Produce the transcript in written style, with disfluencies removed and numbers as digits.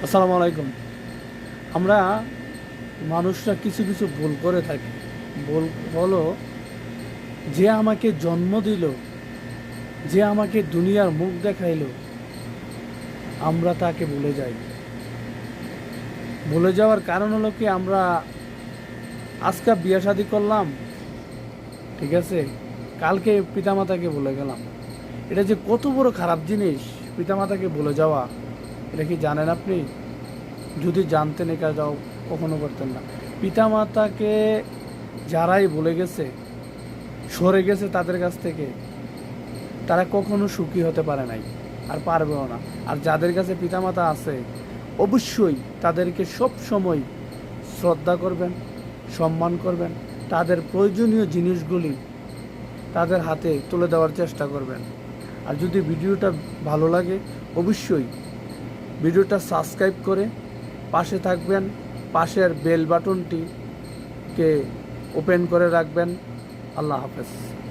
আসসালামু আলাইকুম। আমরা মানুষরা কিছু কিছু ভুল করে থাকি। ভুল হলো, যে আমাকে জন্ম দিল, যে আমাকে দুনিয়ার মুখ দেখাইলো, আমরা তাকে ভুলে যাই। ভুলে যাওয়ার কারণ হলো কি, আমরা আজকে বিয়ে শাদী করলাম, ঠিক আছে, কালকে পিতামাতাকে ভুলে গেলাম। এটা যে কত বড় খারাপ জিনিস, পিতামাতাকে ভুলে যাওয়া। এটা কি জানেন আপনি? যদি জানতেন এই কাজটাও কখনো করতেন না। পিতামাতাকে যারাই ভুলে গেছে, সরে গেছে তাদের কাছ থেকে, তারা কখনো সুখী হতে পারে নাই, আর পারবেও না। আর যাদের কাছে পিতামাতা আছে, অবশ্যই তাদেরকে সব সময় শ্রদ্ধা করবেন, সম্মান করবেন, তাদের প্রয়োজনীয় জিনিসগুলি তাদের হাতে তুলে দেওয়ার চেষ্টা করবেন। আর যদি ভিডিওটা ভালো লাগে, অবশ্যই ভিডিওটা সাবস্ক্রাইব করে পাশে থাকবেন, পাশের বেল বাটনটিকে ওপেন করে রাখবেন। আল্লাহ হাফেজ।